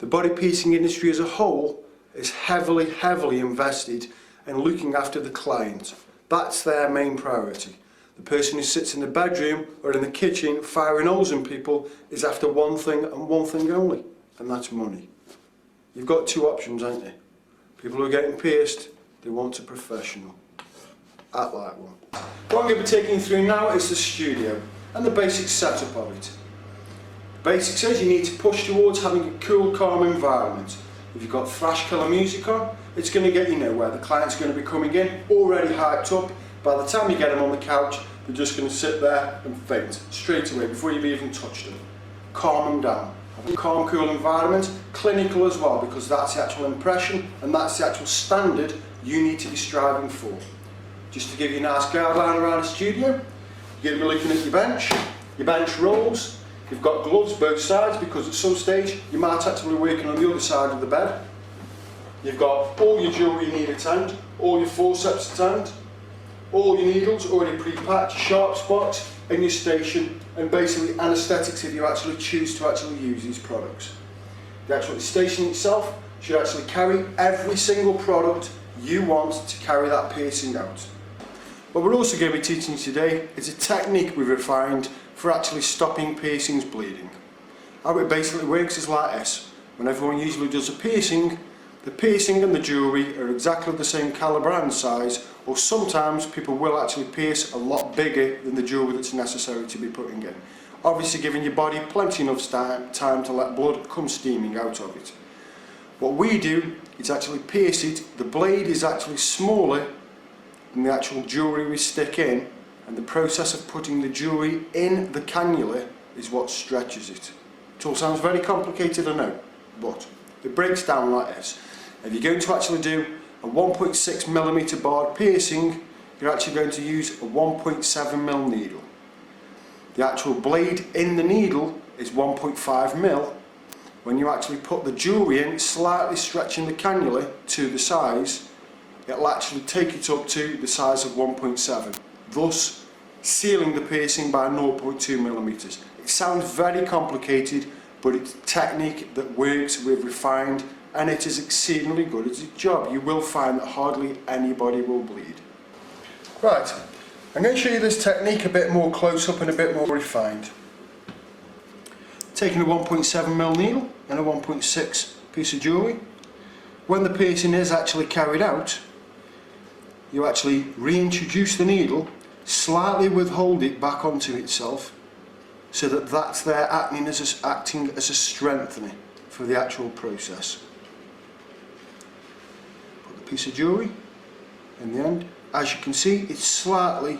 body piercing industry as a whole is heavily invested in looking after the client. That's their main priority. The person who sits in the bedroom or in the kitchen firing holes in people is after one thing and one thing only, and that's money. You've got two options, haven't you? People who are getting pierced, they want a professional. Act like one. What I'm going to be taking you through now is the studio and the basic setup of it. The basics is you need to push towards having a cool, calm environment. If you've got thrash killer music on, it's going to get you nowhere. The client's going to be coming in already hyped up. By the time you get them on the couch, they're just going to sit there and faint straight away before you've even touched them. Calm them down. Have a calm, cool environment, clinical as well, because that's the actual impression and that's the actual standard you need to be striving for. Just to give you a nice guideline around the studio, you're going to be looking at your bench rolls. You've got gloves both sides because at some stage you might actually be working on the other side of the bed. You've got all your jewellery you need at hand, all your forceps at hand, all your needles already pre-packed, sharp spots in your station, and basically anaesthetics if you actually choose to actually use these products. The actual station itself should actually carry every single product you want to carry that piercing out. What we're also going to be teaching you today is a technique we've refined for actually stopping piercings bleeding. How it basically works is like this. When everyone usually does a piercing, the piercing and the jewellery are exactly the same calibre and size, or sometimes people will actually pierce a lot bigger than the jewellery that's necessary to be putting in. Obviously giving your body plenty enough time to let blood come steaming out of it. What we do is actually pierce it. The blade is actually smaller than the actual jewellery we stick in, and the process of putting the jewellery in the cannula is what stretches it. It all sounds very complicated, I know, but it breaks down like this. If you're going to actually do a 1.6mm barred piercing, you're actually going to use a 1.7mm needle. The actual blade in the needle is 1.5mm. When you actually put the jewellery in, slightly stretching the cannula to the size, it'll actually take it up to the size of 1.7, thus sealing the piercing by 0.2mm. It sounds very complicated, but it's a technique that works, we've refined, and it is exceedingly good at its job. You will find that hardly anybody will bleed. Right, I'm going to show you this technique a bit more close up and a bit more refined. Taking a 1.7mm needle and a 1.6 piece of jewellery. When the piercing is actually carried out, you actually reintroduce the needle, slightly withhold it back onto itself, so that that's there acting as a strengthener for the actual process. Put the piece of jewellery in the end. As you can see, it's slightly,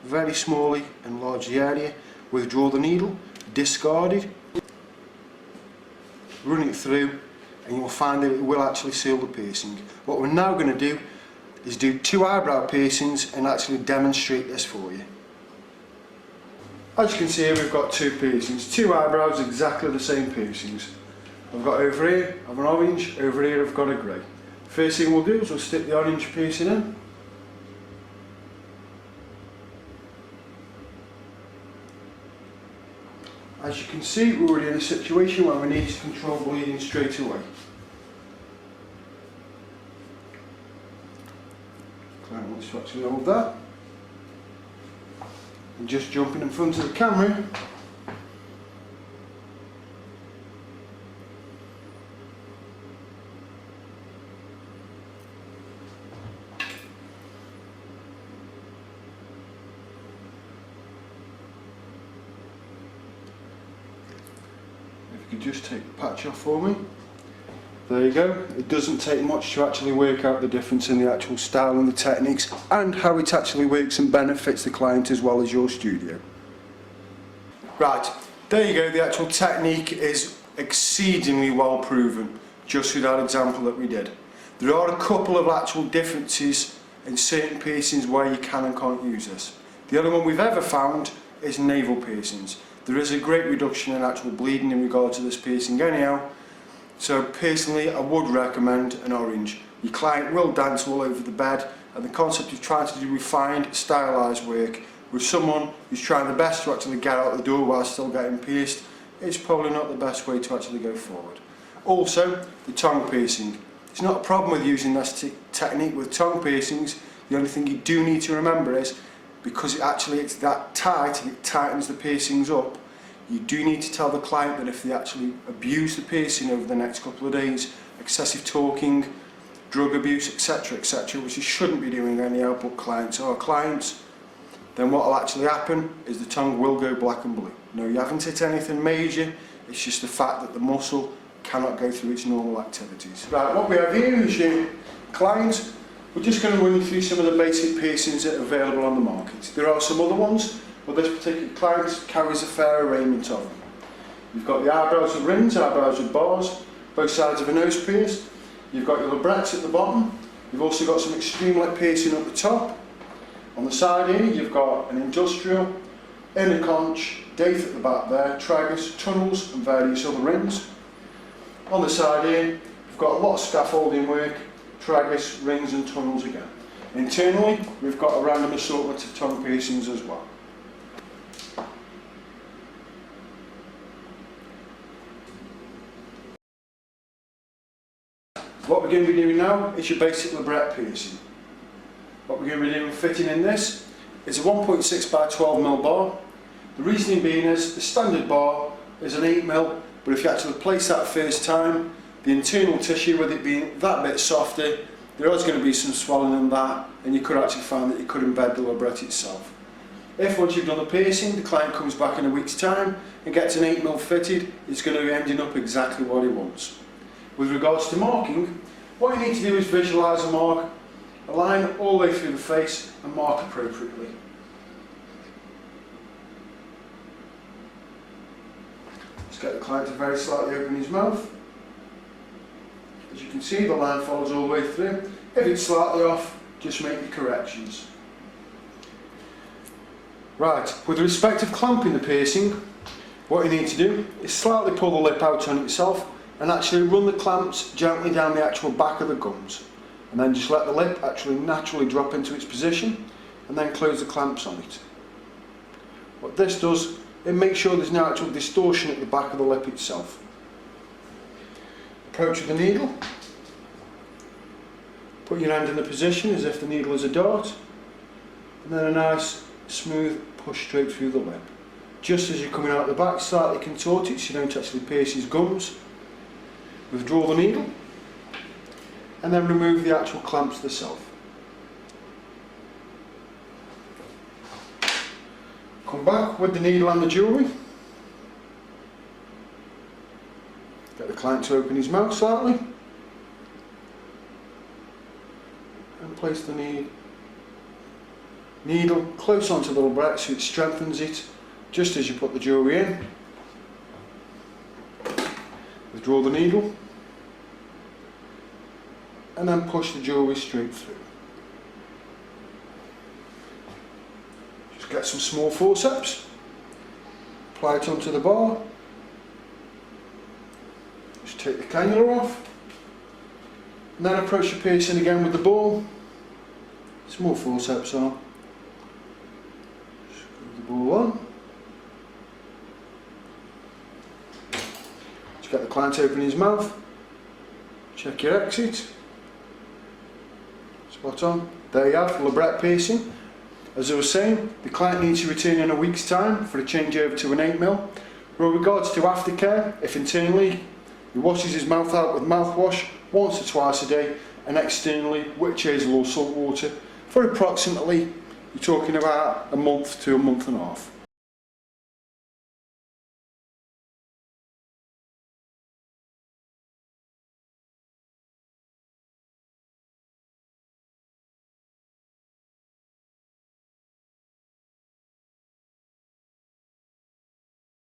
very smally enlarged the area. Withdraw the needle, discard it, run it through, and you'll find that it will actually seal the piercing. What we're now going to do is do 2 eyebrow piercings and actually demonstrate this for you. As you can see here, we've got 2 piercings, 2 eyebrows, exactly the same piercings. I've got over here, I've an orange, over here I've got a grey. First thing we'll do is we'll stick the orange piercing in. As you can see, we're already in a situation where we need to control bleeding straight away. Client wants to actually hold that. And just jumping in front of the camera. If you could just take the patch off for me. There you go. It doesn't take much to actually work out the difference in the actual style and the techniques and how it actually works and benefits the client as well as your studio. Right, there you go. The actual technique is exceedingly well proven just with that example that we did. There are a couple of actual differences in certain piercings where you can and can't use this. The only one we've ever found is navel piercings. There is a great reduction in actual bleeding in regard to this piercing anyhow. So personally, I would recommend an orange. Your client will dance all over the bed, and the concept of trying to do refined, stylised work with someone who's trying the best to actually get out the door while still getting pierced is probably not the best way to actually go forward. Also, the tongue piercing. It's not a problem with using this technique with tongue piercings. The only thing you do need to remember is, because it's that tight and it tightens the piercings up, you do need to tell the client that if they actually abuse the piercing over the next couple of days, excessive talking, drug abuse, etc, etc, which you shouldn't be doing anyhow, but clients are clients, then what will actually happen is the tongue will go black and blue. No, you haven't hit anything major, it's just the fact that the muscle cannot go through its normal activities. Right, what we have here is your client. We're just going to run you through some of the basic piercings that are available on the market. There are some other ones, but this particular client carries a fair arraignment of them. You've got the eyebrows with rings, eyebrows with bars, both sides of a nose pierced. You've got your labrets at the bottom. You've also got some extreme lip piercing at the top. On the side here, you've got an industrial, inner conch, daith at the back there, tragus, tunnels and various other rings. On the side here, you've got a lot of scaffolding work, tragus, rings and tunnels again. Internally, we've got a random assortment of tongue piercings as well. What we're going to be doing now is your basic labret piercing. What we're going to be doing fitting in this is a 1.6 by 12mm bar. The reasoning being is the standard bar is an 8mm, but if you actually place that first time, the internal tissue, with it being that bit softer, there is going to be some swelling in that, and you could actually find that you could embed the labret itself. If once you've done the piercing, the client comes back in a week's time and gets an 8mm fitted, it's going to be ending up exactly what he wants. With regards to marking, what you need to do is visualise a mark, a line all the way through the face and mark appropriately. Just get the client to very slightly open his mouth. As you can see, the line follows all the way through. If it's slightly off, just make your corrections. Right, with respect of clamping the piercing, what you need to do is slightly pull the lip out on itself and actually run the clamps gently down the actual back of the gums, and then just let the lip actually naturally drop into its position and then close the clamps on it. What this does, it makes sure there's no actual distortion at the back of the lip itself. Approach with the needle, put your hand in the position as if the needle is a dart, and then a nice smooth push straight through the lip. Just as you're coming out the back, slightly contort it so you don't actually pierce his gums. Withdraw the needle and then remove the actual clamps themselves. Come back with the needle and the jewellery. Get the client to open his mouth slightly and place the needle close onto the labret so it strengthens it just as you put the jewellery in. Withdraw the needle and then push the jewellery straight through. Just get some small forceps, apply it onto the bar, just take the cannula off and then approach the piercing again with the ball. Small forceps on, screw the ball on. Get the client to open his mouth, check your exit, spot on. There you have labret piercing. As I was saying, the client needs to return in a week's time for a changeover to an 8mm. With regards to aftercare, if internally he washes his mouth out with mouthwash once or twice a day, and externally witch hazel or salt water for approximately, you're talking about a month to a month and a half.